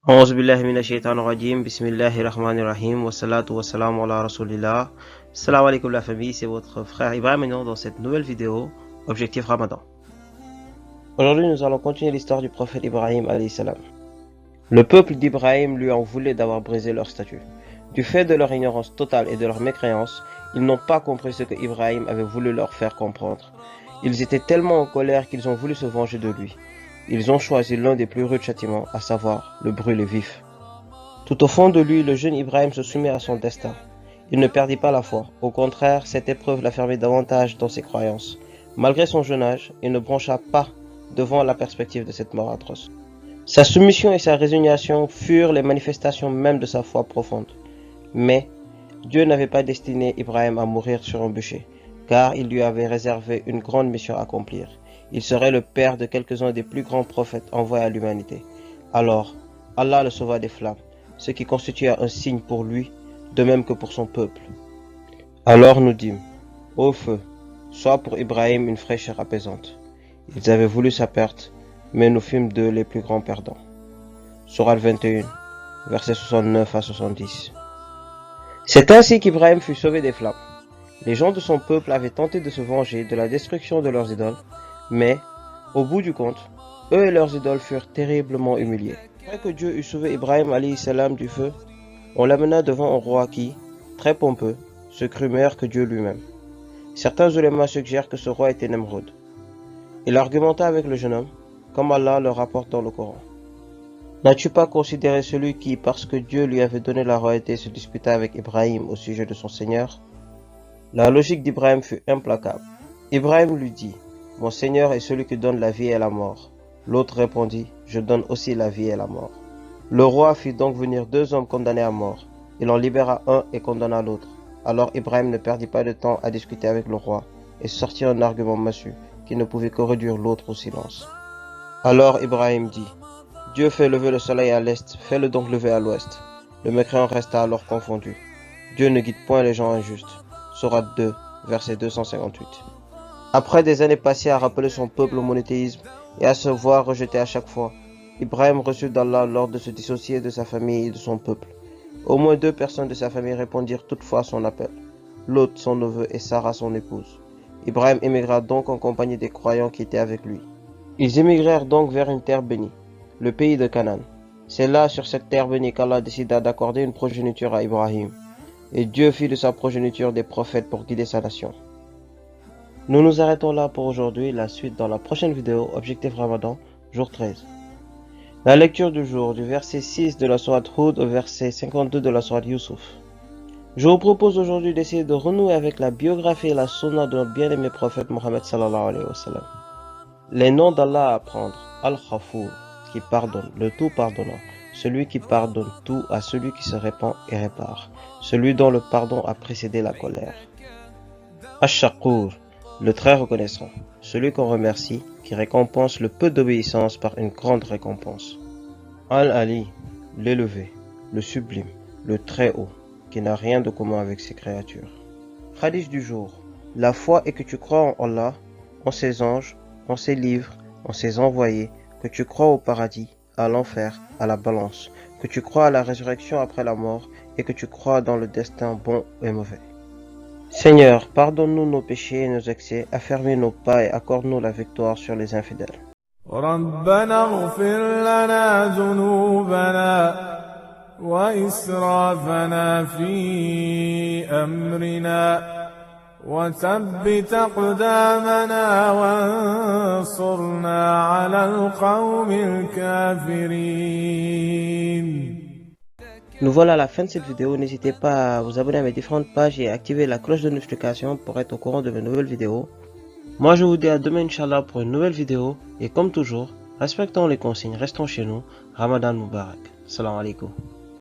أعوذ بالله من الشيطان الرجيم بسم الله الرحمن الرحيم والصلاة والسلام على رسول الله. Salam alaikum la famille, c'est votre frère Ibrahim maintenant dans cette nouvelle vidéo Objectif Ramadan. Aujourd'hui nous allons continuer l'histoire du prophète Ibrahim alayhi salam. Le peuple d'Ibrahim lui en voulait d'avoir brisé leur statut. Du fait de leur ignorance totale et de leur mécréance, ils n'ont pas compris ce que Ibrahim avait voulu leur faire comprendre. Ils étaient tellement en colère qu'ils ont voulu se venger de lui. Ils ont choisi l'un des plus rudes châtiments, à savoir le brûler vif. Tout au fond de lui, le jeune Ibrahim se soumet à son destin. Il ne perdit pas la foi. Au contraire, cette épreuve l'affirmait davantage dans ses croyances. Malgré son jeune âge, il ne broncha pas devant la perspective de cette mort atroce. Sa soumission et sa résignation furent les manifestations même de sa foi profonde. Mais Dieu n'avait pas destiné Ibrahim à mourir sur un bûcher, car il lui avait réservé une grande mission à accomplir. Il serait le père de quelques-uns des plus grands prophètes envoyés à l'humanité. Alors, Allah le sauva des flammes, ce qui constitua un signe pour lui, de même que pour son peuple. Alors nous dîmes, ô feu, sois pour Ibrahim une fraîcheur apaisante. Ils avaient voulu sa perte, mais nous fûmes d'eux les plus grands perdants. Sourate 21, versets 69 à 70. C'est ainsi qu'Ibrahim fut sauvé des flammes. Les gens de son peuple avaient tenté de se venger de la destruction de leurs idoles, mais, au bout du compte, eux et leurs idoles furent terriblement humiliés. Après que Dieu eut sauvé Ibrahim alayhi salam du feu, on l'amena devant un roi qui, très pompeux, se crut meilleur que Dieu lui-même. Certains ulémas suggèrent que ce roi était Nemrod. Il argumenta avec le jeune homme, comme Allah le rapporte dans le Coran. N'as-tu pas considéré celui qui, parce que Dieu lui avait donné la royauté, se disputa avec Ibrahim au sujet de son Seigneur? La logique d'Ibrahim fut implacable. Ibrahim lui dit, « Mon Seigneur est celui qui donne la vie et la mort. » L'autre répondit, « Je donne aussi la vie et la mort. » Le roi fit donc venir deux hommes condamnés à mort. Il en libéra un et condamna l'autre. Alors Ibrahim ne perdit pas de temps à discuter avec le roi et sortit un argument massu qui ne pouvait que réduire l'autre au silence. Alors Ibrahim dit, « Dieu fait lever le soleil à l'est, fais-le donc lever à l'ouest. » Le mécréant resta alors confondu. Dieu ne guide point les gens injustes. Sourate 2, verset 258. Après des années passées à rappeler son peuple au monothéisme et à se voir rejeté à chaque fois, Ibrahim reçut d'Allah l'ordre de se dissocier de sa famille et de son peuple. Au moins 2 personnes de sa famille répondirent toutefois à son appel, Lot son neveu et Sarah son épouse. Ibrahim émigra donc en compagnie des croyants qui étaient avec lui. Ils émigrèrent donc vers une terre bénie, le pays de Canaan. C'est là, sur cette terre bénie, qu'Allah décida d'accorder une progéniture à Ibrahim. Et Dieu fit de sa progéniture des prophètes pour guider sa nation. Nous nous arrêtons là pour aujourd'hui, la suite dans la prochaine vidéo, Objectif Ramadan, jour 13. La lecture du jour, du verset 6 de la sourate Hud au verset 52 de la sourate Yusuf. Je vous propose aujourd'hui d'essayer de renouer avec la biographie et la sunna de notre bien-aimé prophète Mohammed sallallahu alayhi wa sallam. Les noms d'Allah à apprendre, Al-Khafour, qui pardonne, le tout pardonnant, celui qui pardonne tout à celui qui se répand et répare, celui dont le pardon a précédé la colère. Ash-Shakur, le très reconnaissant, celui qu'on remercie, qui récompense le peu d'obéissance par une grande récompense. Al-Ali, l'élevé, le sublime, le très haut, qui n'a rien de commun avec ses créatures. Hadith du jour. La foi est que tu crois en Allah, en ses anges, en ses livres, en ses envoyés, que tu crois au paradis, à l'enfer, à la balance, que tu crois à la résurrection après la mort et que tu crois dans le destin bon et mauvais. Seigneur, pardonne-nous nos péchés et nos excès, affermis nos pas et accorde-nous la victoire sur les infidèles. ربنا اغفر لنا ذنوبنا وإسرافنا في أمرنا وثبت أقدامنا وانصرنا على القوم الكافرين. Nous voilà à la fin de cette vidéo, n'hésitez pas à vous abonner à mes différentes pages et à activer la cloche de notification pour être au courant de mes nouvelles vidéos. Moi je vous dis à demain Inch'Allah pour une nouvelle vidéo et comme toujours, respectons les consignes, restons chez nous, Ramadan Mubarak. Salam alaikum.